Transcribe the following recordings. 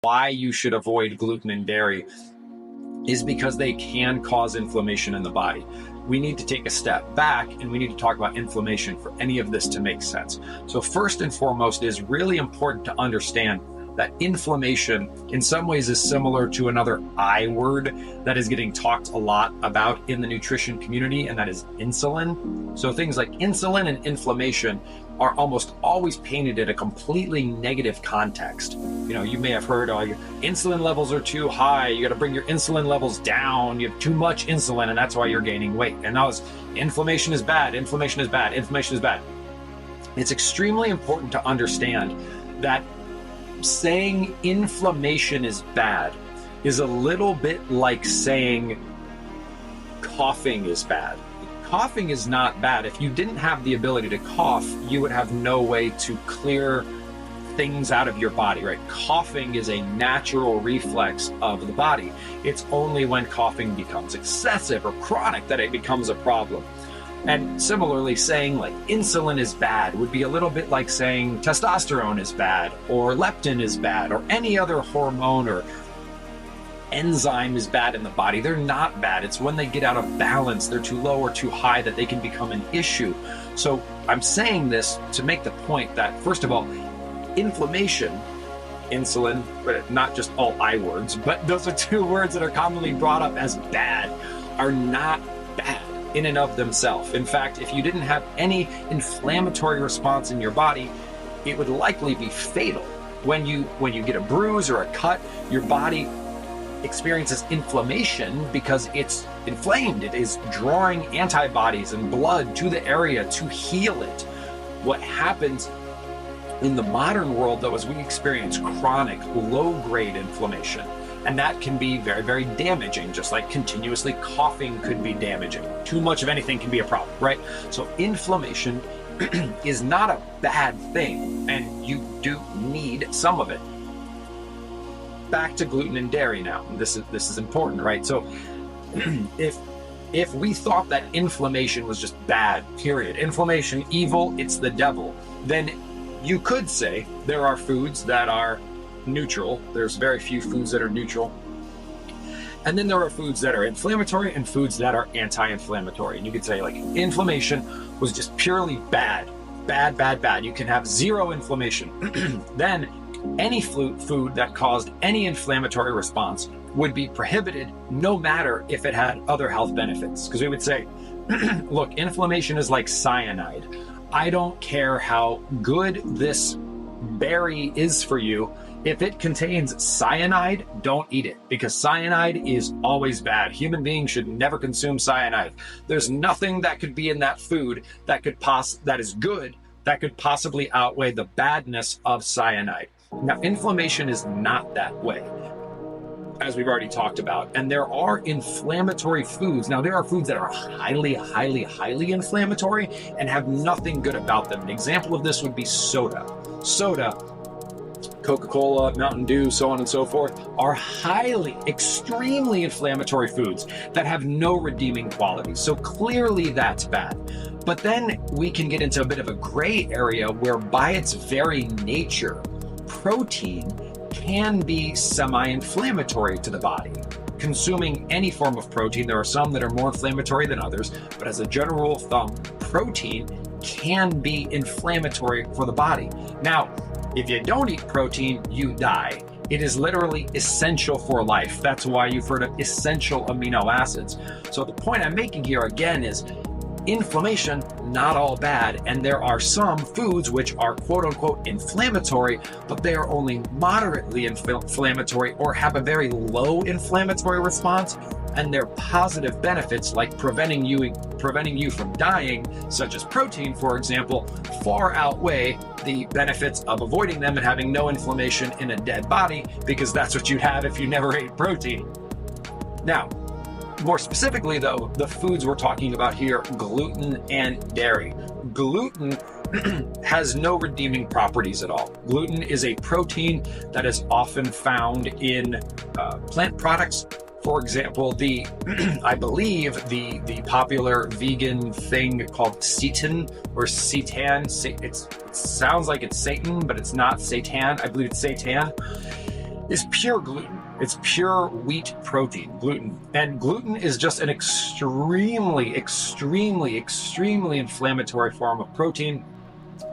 why you should avoid gluten and dairy is because they can cause inflammation in the body. We need to take a step back and we need to talk about inflammation for any of this to make sense. So first and foremost, it is really important to understand that inflammation in some ways is similar to another I word that is getting talked a lot about in the nutrition community, and that is insulin. So things like insulin and inflammation are almost always painted in a completely negative context. You know, you may have heard, oh, your insulin levels are too high, you got to bring your insulin levels down, you have too much insulin and that's why you're gaining weight. And now it's inflammation is bad, inflammation is bad, inflammation is bad. It's extremely important to understand that saying inflammation is bad is a little bit like saying coughing is bad. Coughing is not bad. If you didn't have the ability to cough, you would have no way to clear things out of your body, right? Coughing is a natural reflex of the body. It's only when coughing becomes excessive or chronic that it becomes a problem. And similarly, saying like insulin is bad would be a little bit like saying testosterone is bad or leptin is bad or any other hormone or enzyme is bad in the body. They're not bad. It's when they get out of balance, they're too low or too high, that they can become an issue. So I'm saying this to make the point that, first of all, inflammation, insulin, but not just all I words, but those are two words that are commonly brought up as bad, are not bad in and of themselves. In fact, if you didn't have any inflammatory response in your body, it would likely be fatal. When you get a bruise or a cut, your body experiences inflammation because it's inflamed. It is drawing antibodies and blood to the area to heal it. What happens in the modern world, though, is we experience chronic, low-grade inflammation. And that can be very, very damaging, just like continuously coughing could be damaging. Too much of anything can be a problem, right? So inflammation is not a bad thing, and you do need some of it. Back to gluten and dairy now. This is important, right? So if we thought that inflammation was just bad, period, inflammation, evil, it's the devil, then you could say there are foods that are neutral. There's very few foods that are neutral. And then there are foods that are inflammatory and foods that are anti-inflammatory. And you could say like inflammation was just purely bad. You can have zero inflammation. Then any food that caused any inflammatory response would be prohibited, no matter if it had other health benefits. Because we would say, look, inflammation is like cyanide. I don't care how good this berry is for you. If it contains cyanide, don't eat it, because cyanide is always bad. Human beings should never consume cyanide. There's nothing that could be in that food that is good, that could possibly outweigh the badness of cyanide. Now, inflammation is not that way, as we've already talked about. And there are inflammatory foods. Now, there are foods that are highly, highly, highly inflammatory and have nothing good about them. An example of this would be soda. Soda, Coca-Cola, Mountain Dew, so on and so forth, are highly, extremely inflammatory foods that have no redeeming qualities. So clearly that's bad. But then we can get into a bit of a gray area where, by its very nature, protein can be semi-inflammatory to the body. Consuming any form of protein, there are some that are more inflammatory than others, but as a general rule of thumb, protein can be inflammatory for the body. Now, if you don't eat protein, you die. It is literally essential for life. That's why you've heard of essential amino acids. So the point I'm making here again is inflammation, not all bad, and there are some foods which are quote unquote inflammatory, but they are only moderately inflammatory or have a very low inflammatory response, and their positive benefits, like preventing you from dying, such as protein, for example, far outweigh the benefits of avoiding them and having no inflammation in a dead body, because that's what you'd have if you never ate protein. Now, more specifically, though, the foods we're talking about here, gluten and dairy. Gluten has no redeeming properties at all. Gluten is a protein that is often found in plant products. For example, I believe the popular vegan thing called Satan or Seitan. It sounds like it's Satan, but it's not Satan. I believe it's Seitan. is pure gluten. It's pure wheat protein, gluten. And gluten is just an extremely, extremely, extremely inflammatory form of protein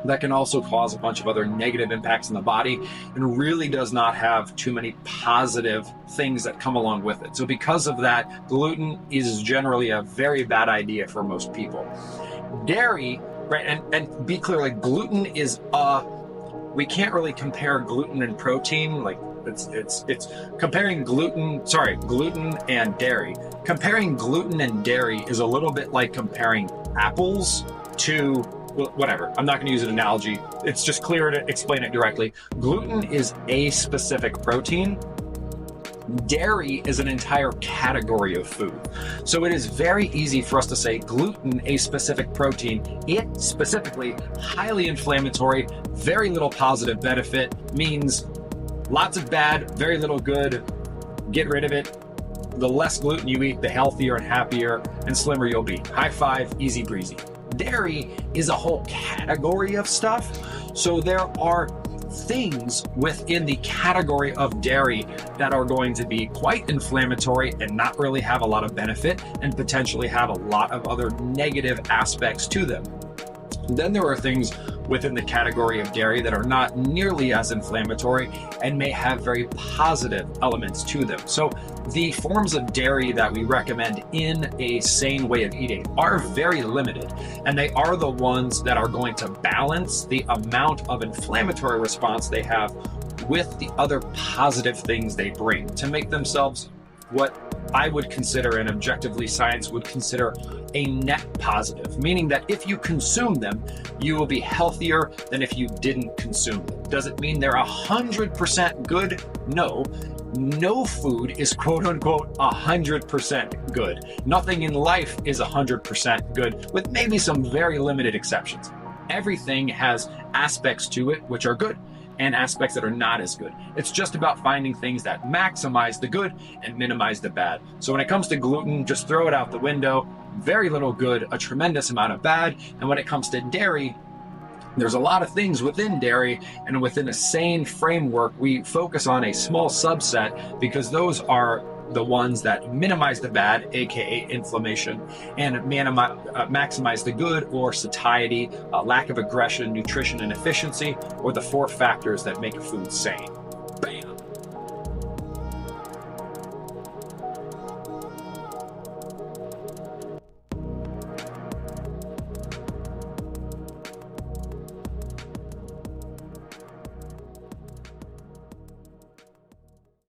that can also cause a bunch of other negative impacts in the body and really does not have too many positive things that come along with it. So because of that, gluten is generally a very bad idea for most people. Dairy, right, and be clear, like gluten is we can't really compare gluten and protein. Like it's comparing gluten and dairy. Comparing gluten and dairy is a little bit like comparing apples to, well, whatever. I'm not going to use an analogy. It's just clearer to explain it directly. Gluten is a specific protein. Dairy is an entire category of food. So it is very easy for us to say gluten, a specific protein, it specifically highly inflammatory, very little positive benefit, means lots of bad, very little good, get rid of it. The less gluten you eat, the healthier and happier and slimmer you'll be. High five, easy breezy. Dairy is a whole category of stuff. So there are things within the category of dairy that are going to be quite inflammatory and not really have a lot of benefit and potentially have a lot of other negative aspects to them. Then there are things within the category of dairy that are not nearly as inflammatory and may have very positive elements to them. So the forms of dairy that we recommend in a sane way of eating are very limited, and they are the ones that are going to balance the amount of inflammatory response they have with the other positive things they bring to make themselves what I would consider, and objectively science would consider, a net positive, meaning that if you consume them, you will be healthier than if you didn't consume them. Does it mean they're 100% good? No. No food is quote unquote 100% good. Nothing in life is 100% good, with maybe some very limited exceptions. Everything has aspects to it which are good and aspects that are not as good. It's just about finding things that maximize the good and minimize the bad. So when it comes to gluten, just throw it out the window. Very little good, a tremendous amount of bad. And when it comes to dairy, there's a lot of things within dairy, and within a sane framework, we focus on a small subset because those are the ones that minimize the bad, aka inflammation, and maximize the good, or satiety, lack of aggression, nutrition, and efficiency, or the 4 factors that make a food sane. Bam!